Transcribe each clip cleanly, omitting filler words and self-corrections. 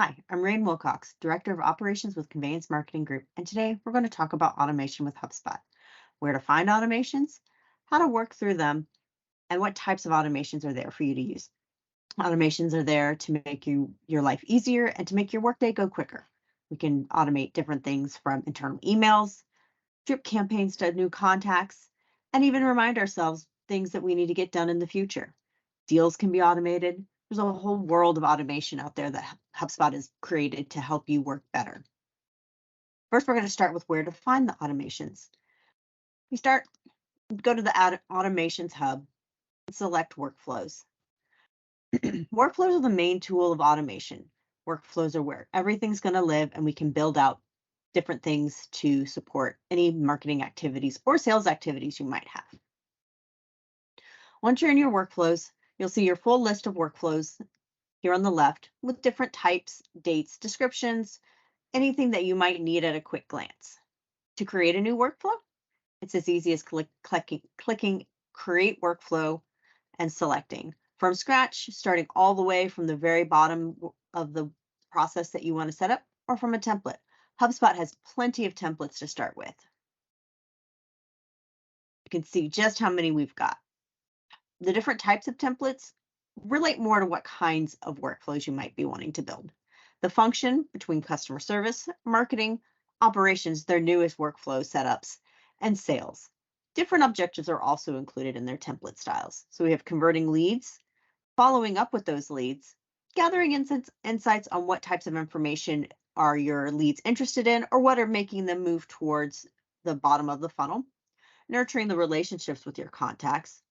Hi, I'm Rain Wilcox, Director of Operations with Conveyance Marketing Group, and today we're going to talk about automation with Hubspot, where to find automations, how to work through them, and what types of automations are there for you to use. Automations are there to make your life easier and to make your workday go quicker. We can automate different things from internal emails, drip campaigns to new contacts, and even remind ourselves things that we need to get done in the future. Deals can be automated. There's a whole world of automation out there that HubSpot has created to help you work better. First, we're going to start with where to find the automations. Go to the Automations hub and select Workflows. Workflows are the main tool of automation. Workflows are where everything's going to live, and we can build out different things to support any marketing activities or sales activities you might have. Once you're in your workflows, you'll see your full list of workflows here on the left with different types, dates, descriptions, anything that you might need at a quick glance. To create a new workflow, it's as easy as clicking Create Workflow and selecting. From scratch, starting all the way from the very bottom of the process that you want to set up, or from a template. HubSpot has plenty of templates to start with. You can see just how many we've got. The different types of templates relate more to what kinds of workflows you might be wanting to build. The function between customer service, marketing, operations, their newest workflow setups, and sales. Different objectives are also included in their template styles. So we have converting leads, following up with those leads, gathering insights on what types of information are your leads interested in or what are making them move towards the bottom of the funnel, nurturing the relationships with your contacts,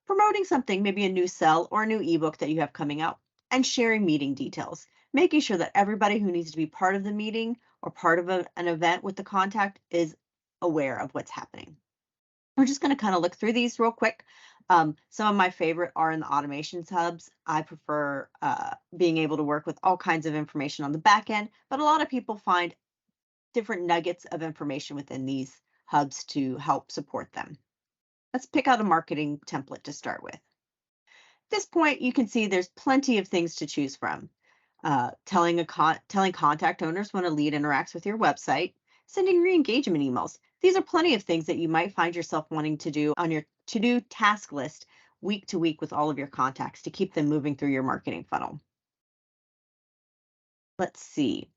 promoting something, maybe a new sell or a new ebook that you have coming out, and sharing meeting details, making sure that everybody who needs to be part of the meeting or part of an event with the contact is aware of what's happening. We're just going to kind of look through these real quick. Some of my favorite are in the automations hubs. I prefer being able to work with all kinds of information on the back end, but a lot of people find different nuggets of information within these hubs to help support them. Let's pick out a marketing template to start with. At this point, you can see there's plenty of things to choose from. Telling contact owners when a lead interacts with your website, sending re-engagement emails. These are plenty of things that you might find yourself wanting to do on your to-do task list week to week with all of your contacts to keep them moving through your marketing funnel. Let's see.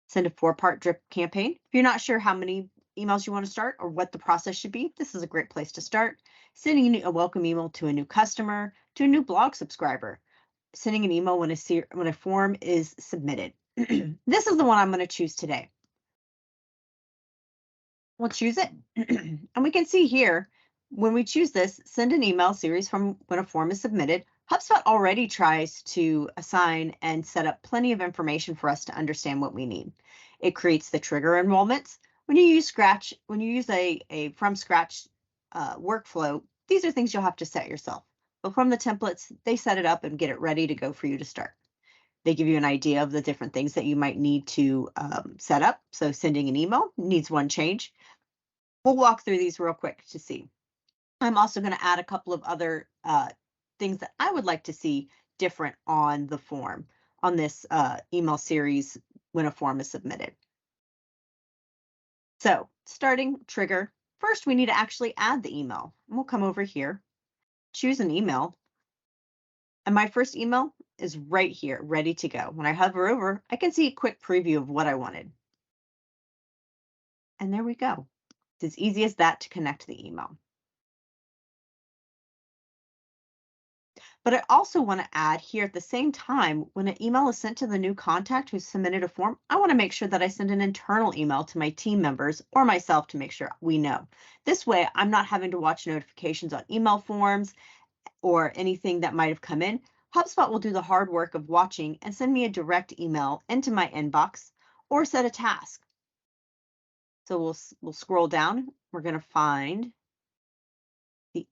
Send a 4-part drip campaign. If you're not sure how many emails you want to start or what the process should be, this is a great place to start. Sending a welcome email to a new customer, to a new blog subscriber. Sending an email when a form is submitted. This is the one I'm going to choose today. We'll choose it. And we can see here, when we choose this, send an email series from when a form is submitted. HubSpot already tries to assign and set up plenty of information for us to understand what we need. It creates the trigger enrollments. When you use a from scratch workflow, these are things you'll have to set yourself. But from the templates, they set it up and get it ready to go for you to start. They give you an idea of the different things that you might need to set up. So sending an email needs one change. We'll walk through these real quick to see. I'm also going to add a couple of other things that I would like to see different on the form, on this email series when a form is submitted. So starting trigger, first we need to actually add the email. And we'll come over here, choose an email. And my first email is right here, ready to go. When I hover over, I can see a quick preview of what I wanted. And there we go. It's as easy as that to connect the email. But I also want to add here at the same time, when an email is sent to the new contact who submitted a form, I want to make sure that I send an internal email to my team members or myself to make sure we know. This way, I'm not having to watch notifications on email forms or anything that might have come in. HubSpot will do the hard work of watching and send me a direct email into my inbox or set a task. So we'll scroll down. We're going to find the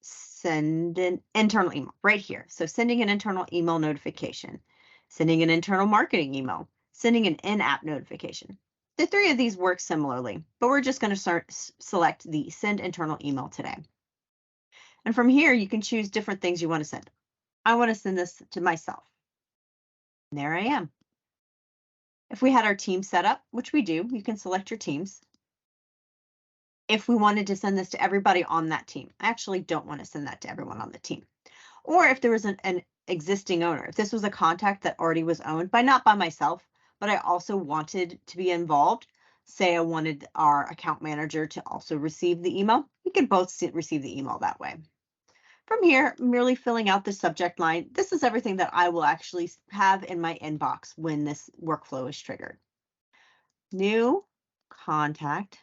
send an internal email right here. So sending an internal email notification, sending an internal marketing email, sending an in-app notification. The 3 of these work similarly, but we're just going to select the send internal email today. And from here, you can choose different things you want to send. I want to send this to myself. And there I am. If we had our team set up, which we do, you can select your teams. If we wanted to send this to everybody on that team, I actually don't want to send that to everyone on the team. Or if there was an existing owner, if this was a contact that already was owned by not by myself, but I also wanted to be involved, say I wanted our account manager to also receive the email, we can both receive the email that way. From here, merely filling out the subject line. This is everything that I will actually have in my inbox when this workflow is triggered. New contact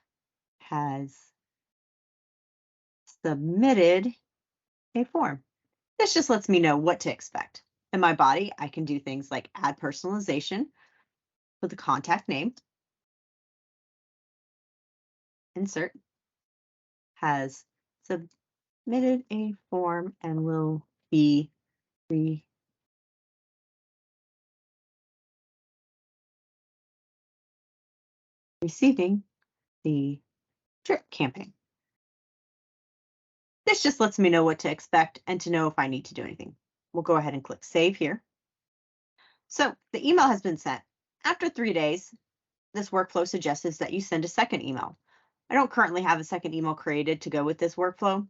has submitted a form. This just lets me know what to expect. In my body, I can do things like add personalization with the contact name, insert, has submitted a form and will be receiving the drip campaign. This just lets me know what to expect and to know if I need to do anything. We'll go ahead and click save here. So the email has been sent. After 3 days, this workflow suggests that you send a second email. I don't currently have a second email created to go with this workflow.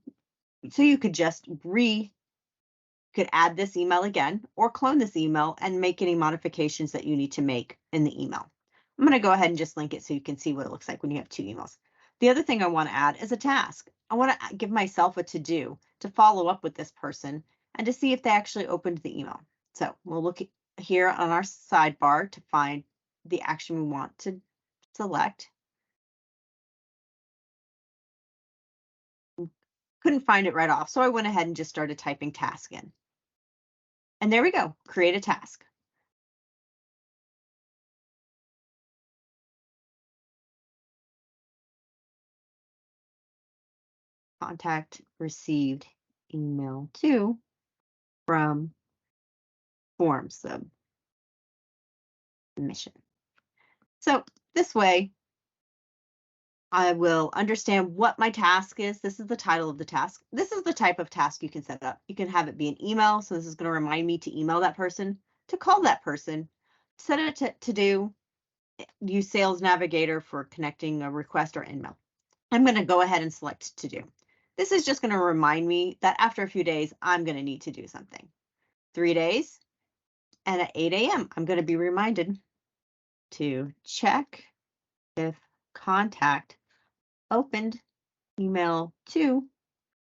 So you could just could add this email again or clone this email and make any modifications that you need to make in the email. I'm going to go ahead and just link it so you can see what it looks like when you have 2 emails. The other thing I want to add is a task. I want to give myself a to-do to follow up with this person and to see if they actually opened the email. So we'll look here on our sidebar to find the action we want to select. Couldn't find it right off, so I went ahead and just started typing task in. And there we go, create a task. Contact received email 2 from form submission. So this way, I will understand what my task is. This is the title of the task. This is the type of task you can set up. You can have it be an email. So this is going to remind me to email that person, to call that person, set it to do, use Sales Navigator for connecting a request or email. I'm going to go ahead and select to do. This is just going to remind me that after a few days, I'm going to need to do something. 3 days, and at 8 a.m., I'm going to be reminded to check if contact opened email 2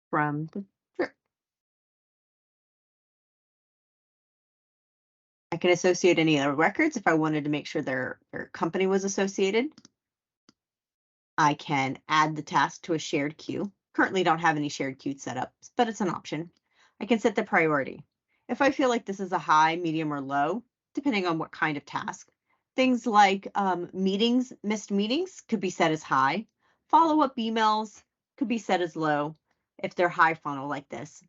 from the drip. I can associate any other records if I wanted to make sure their company was associated. I can add the task to a shared queue. Currently don't have any shared queues set up, but it's an option. I can set the priority. If I feel like this is a high, medium, or low, depending on what kind of task, things like meetings, missed meetings could be set as high. Follow-up emails could be set as low if they're high funnel like this.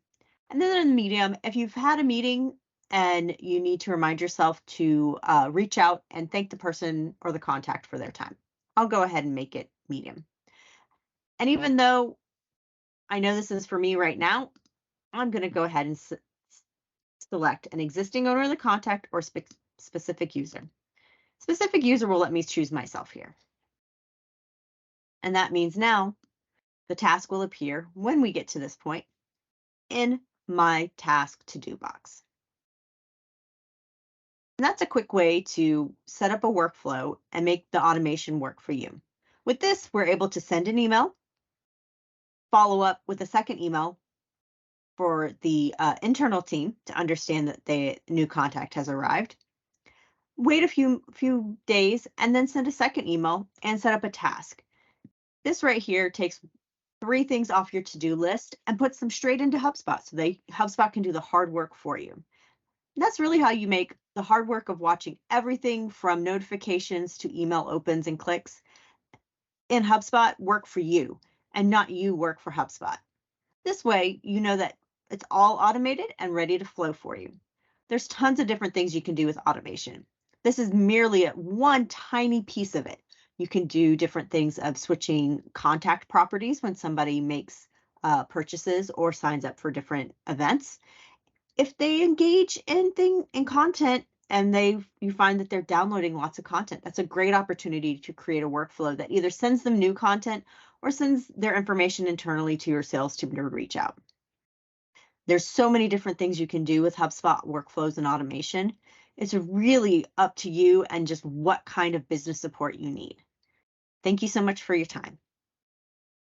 And then in medium, if you've had a meeting and you need to remind yourself to reach out and thank the person or the contact for their time, I'll go ahead and make it medium. And even though I know this is for me right now, I'm going to go ahead and select an existing owner of the contact or specific user. Specific user will let me choose myself here. And that means now the task will appear when we get to this point in my task to-do box. And that's a quick way to set up a workflow and make the automation work for you. With this, we're able to send an email, follow up with a second email for the internal team to understand that the new contact has arrived, wait a few days, and then send a second email and set up a task. This right here takes 3 things off your to-do list and puts them straight into HubSpot so HubSpot can do the hard work for you. And that's really how you make the hard work of watching everything from notifications to email opens and clicks in HubSpot work for you and not you work for HubSpot. This way, you know that it's all automated and ready to flow for you. There's tons of different things you can do with automation. This is merely one tiny piece of it. You can do different things of switching contact properties when somebody makes purchases or signs up for different events. If they engage in content and you find that they're downloading lots of content. That's a great opportunity to create a workflow that either sends them new content or sends their information internally to your sales team to reach out. There's so many different things you can do with HubSpot workflows and automation. It's really up to you and just what kind of business support you need. Thank you so much for your time.